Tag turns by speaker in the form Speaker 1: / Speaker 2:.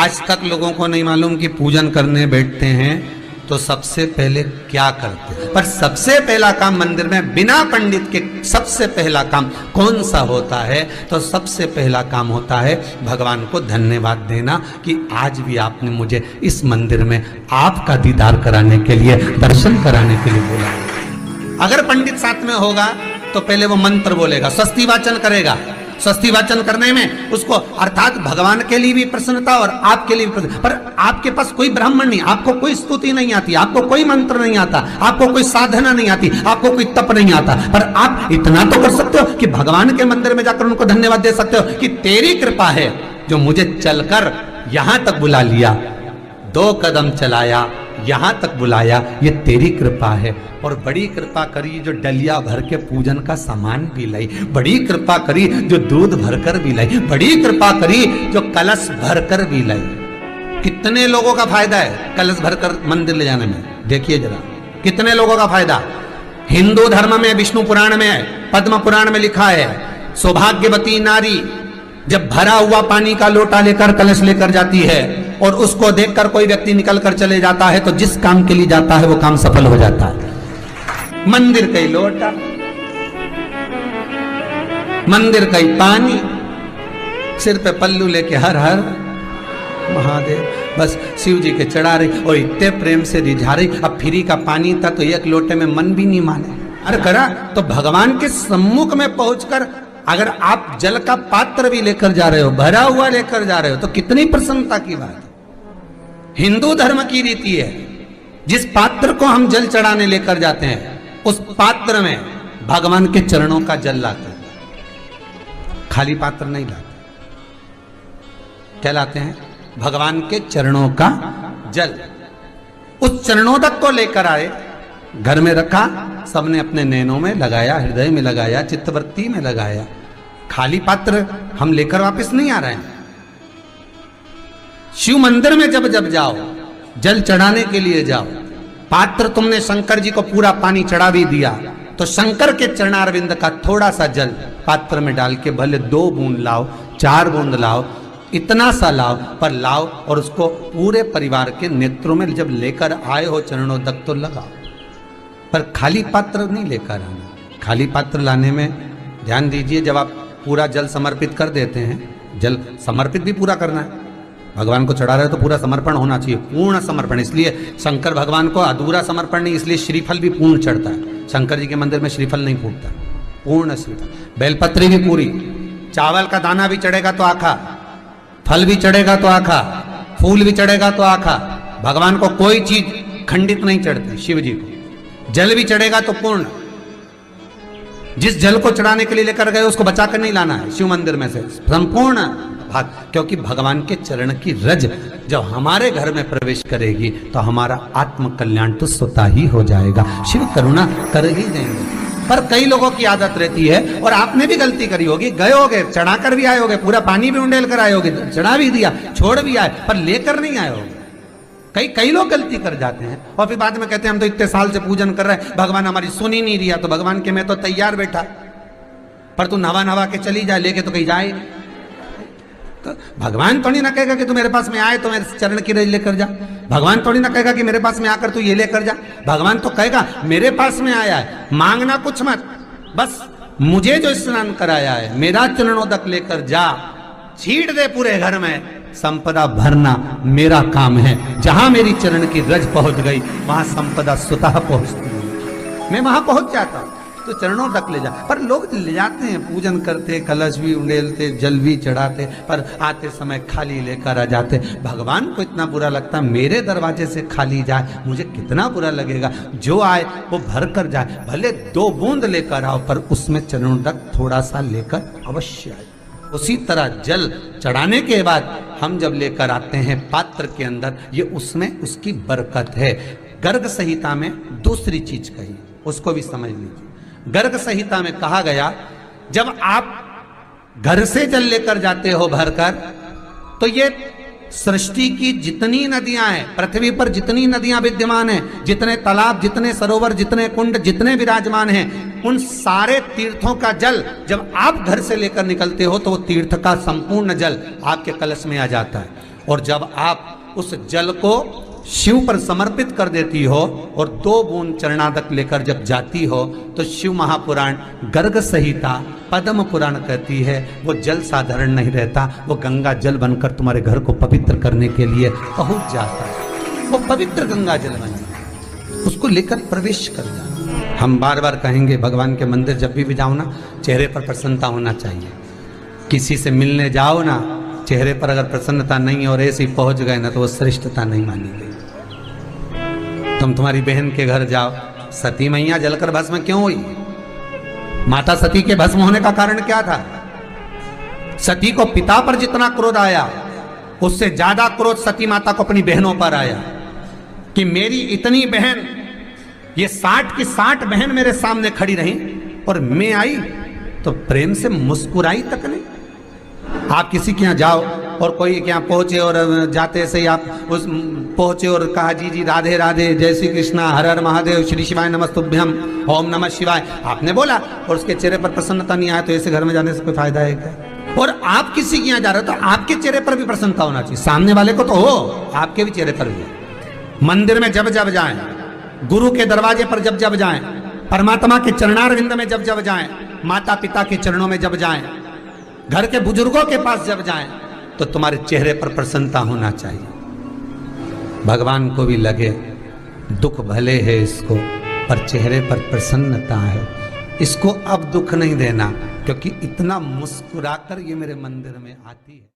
Speaker 1: आज तक लोगों को नहीं मालूम कि पूजन करने बैठते हैं तो सबसे पहले क्या करते हैं। पर सबसे पहला काम मंदिर में बिना पंडित के सबसे पहला काम कौन सा होता है? तो सबसे पहला काम होता है भगवान को धन्यवाद देना कि आज भी आपने मुझे इस मंदिर में आपका दीदार कराने के लिए, दर्शन कराने के लिए बोला। अगर पंडित साथ में होगा तो पहले वो मंत्र बोलेगा, स्वस्ति वाचन करेगा। स्वस्ति वाचन करने में उसको अर्थात भगवान के लिए भी प्रसन्नता और आपके लिए भी प्रसन्नता। पर आपके पास कोई ब्राह्मण नहीं, आपको कोई स्तुति नहीं आती, आपको कोई मंत्र नहीं आता, आपको कोई साधना नहीं आती, आपको कोई तप नहीं आता, पर आप इतना तो कर सकते हो कि भगवान के मंदिर में जाकर उनको धन्यवाद दे सकते हो कि तेरी कृपा है जो मुझे चलकर यहां तक बुला लिया, 2 कदम चलाया, यहां तक बुलाया, ये तेरी कृपा है। और बड़ी कृपा करी जो डलिया भर के पूजन का सामान भी लाई, बड़ी कृपा करी जो दूध भरकर भी लाई, बड़ी कृपा करी जो कलश भरकर भी लाई। कितने लोगों का फायदा है कलश भरकर मंदिर ले जाने में? देखिए जरा कितने लोगों का फायदा। हिंदू धर्म में विष्णु पुराण में, पद्म पुराण में लिखा है, सौभाग्यवती नारी जब भरा हुआ पानी का लोटा लेकर कलश लेकर जाती है और उसको देखकर कोई व्यक्ति निकल कर चले जाता है तो जिस काम के लिए जाता है वो काम सफल हो जाता है। मंदिर का ही लोटा, मंदिर का ही पानी, सिर पे पल्लू लेके हर हर महादेव, बस शिव जी के चढ़ा रही और इतने प्रेम से रिझा रही। अब फ्री का पानी था तो एक लोटे में मन भी नहीं माने। अरे करा तो भगवान के सम्मुख में पहुंचकर अगर आप जल का पात्र भी लेकर जा रहे हो, भरा हुआ लेकर जा रहे हो, तो कितनी प्रसन्नता की बात है। हिंदू धर्म की रीति है, जिस पात्र को हम जल चढ़ाने लेकर जाते हैं उस पात्र में भगवान के चरणों का जल लाते हैं, खाली पात्र नहीं लाते। क्या लाते हैं? भगवान के चरणों का जल। उस चरणोदक को लेकर आए, घर में रखा, सबने अपने नैनों में लगाया, हृदय में लगाया, चित्तवृत्ति में लगाया। खाली पात्र हम लेकर वापस नहीं आ रहे हैं। शिव मंदिर में जब जब जाओ, जल चढ़ाने के लिए जाओ, पात्र तुमने शंकर जी को पूरा पानी चढ़ा भी दिया तो शंकर के चरणारविंद का थोड़ा सा जल पात्र में डाल के भले 2 बूंद लाओ, 4 बूंद लाओ, इतना सा लाओ, पर लाओ और उसको पूरे परिवार के नेत्रों में जब लेकर आए हो चरणोदक तो लगाओ। पर खाली पात्र नहीं लेकर आना। खाली पात्र लाने में ध्यान दीजिए, जब आप पूरा जल समर्पित कर देते हैं, जल समर्पित भी पूरा करना है। भगवान को चढ़ा रहे हो तो पूरा समर्पण होना चाहिए, पूर्ण समर्पण। इसलिए शंकर भगवान को अधूरा समर्पण नहीं, इसलिए श्रीफल भी पूर्ण चढ़ता है। शंकर जी के मंदिर में श्रीफल नहीं फूटता, पूर्ण श्रीफल। बेलपत्री भी पूरी, चावल का दाना भी चढ़ेगा तो आखा, फल भी चढ़ेगा तो आखा, फूल भी चढ़ेगा तो आखा। भगवान को कोई चीज खंडित नहीं चढ़ती, शिव जी को जल भी चढ़ेगा तो पूर्ण। जिस जल को चढ़ाने के लिए लेकर गए उसको बचा कर नहीं लाना है शिव मंदिर में से, संपूर्ण भाग। क्योंकि भगवान के चरण की रज जब हमारे घर में प्रवेश करेगी तो हमारा आत्म कल्याण तो स्वतः ही हो जाएगा। शिव करुणा कर ही देंगे। पर कई लोगों की आदत रहती है, और आपने भी गलती करी होगी, गए होगे, चढ़ा कर भी आए होगे, पूरा पानी भी उंडेल कर आए होगे, चढ़ा भी दिया, छोड़ भी आए, पर लेकर नहीं आए होगे। कई लोग गलती कर जाते हैं और फिर बाद में कहते हैं हम तो इतने साल से पूजन कर रहे हैं, भगवान हमारी सुन ही नहीं रिया। तो भगवान के मैं तो तैयार बैठा, पर तू नवा के चली जाए, लेके तो कहीं जाए। तो भगवान थोड़ी ना कहेगा कि तू मेरे पास में आए तो मेरे चरण की रज लेकर जा। भगवान थोड़ी ना कहेगा कि मेरे पास में आकर तू ये लेकर जा। भगवान तो कहेगा मेरे पास में आया है, मांगना कुछ मत, बस मुझे जो स्नान कराया है मेरा चरणोदक लेकर जा, छीट दे पूरे घर में, संपदा भरना मेरा काम है। जहां मेरी चरण की रज पहुंच गई वहां संपदा स्वतः पहुंचती है, मैं वहां पहुंच जाता हूं। तो चरणों तक ले जा। पर लोग ले जाते हैं, पूजन करते, कलश भी उंडेलते, जल भी चढ़ाते, पर आते समय खाली लेकर आ जाते। भगवान को इतना बुरा लगता है मेरे दरवाजे से खाली जाए, मुझे कितना बुरा लगेगा। जो आए वो भर कर जाए, भले 2 बूंद लेकर आओ, पर उसमें चरणों तक थोड़ा सा लेकर अवश्य आए। उसी तरह जल चढ़ाने के बाद हम जब लेकर आते हैं पात्र के अंदर, ये उसमें उसकी बरकत है। गर्ग संहिता में दूसरी चीज कही, उसको भी समझ लीजिए। गर्ग संहिता में कहा गया, जब आप घर से जल लेकर जाते हो भरकर, तो ये सृष्टि की जितनी नदियां हैं, पृथ्वी पर जितनी नदियां विद्यमान हैं, जितने तालाब, जितने सरोवर, जितने कुंड, जितने विराजमान हैं, उन सारे तीर्थों का जल जब आप घर से लेकर निकलते हो तो वो तीर्थ का संपूर्ण जल आपके कलश में आ जाता है। और जब आप उस जल को शिव पर समर्पित कर देती हो और 2 बूंद चरणादक लेकर जब जाती हो तो शिव महापुराण गर्ग संहिता पद्म पुराण कहती है वो जल साधारण नहीं रहता, वो गंगा जल बनकर तुम्हारे घर को पवित्र करने के लिए पहुंच जाता है। वो पवित्र गंगा जल बन जाता, उसको लेकर प्रवेश कर जाता। हम बार बार कहेंगे भगवान के मंदिर जब भी जाओ ना, चेहरे पर प्रसन्नता होना चाहिए। किसी से मिलने जाओ ना, चेहरे पर अगर प्रसन्नता नहीं और ऐसे ही पहुंच गए ना तो वो श्रेष्ठता नहीं मानी गई। तुम तुम्हारी बहन के घर जाओ, सती मैया जलकर भस्म क्यों हुई? माता सती के भस्म होने का कारण क्या था? सती को पिता पर जितना क्रोध आया उससे ज्यादा क्रोध सती माता को अपनी बहनों पर आया कि मेरी इतनी बहन, ये 60 की 60 बहन मेरे सामने खड़ी रही और मैं आई तो प्रेम से मुस्कुराई तक नहीं। आप किसी के यहाँ जाओ और कोई के यहाँ पहुंचे और जाते से ही आप उस पहुंचे और कहा जी जी राधे राधे, जय श्री कृष्णा, हर हर महादेव, श्री शिवाय नमस्तुभ्यम, ओम नमः शिवाय, आपने बोला और उसके चेहरे पर प्रसन्नता नहीं आया तो ऐसे घर में जाने से कोई फायदा है क्या? और आप किसी के यहाँ जा रहे हो तो आपके चेहरे पर भी प्रसन्नता होना चाहिए, सामने वाले को तो हो, आपके भी चेहरे पर भी। मंदिर में जब जब जाएं, गुरु के दरवाजे पर जब जब जाएं, परमात्मा के चरणारविंद में जब जब जाएं, माता पिता के चरणों में जब जाएं, घर के बुजुर्गों के पास जब जाएं तो तुम्हारे चेहरे पर प्रसन्नता होना चाहिए। भगवान को भी लगे दुख भले है इसको पर चेहरे पर प्रसन्नता है, इसको अब दुख नहीं देना क्योंकि इतना मुस्कुराकर ये मेरे मंदिर में आती है।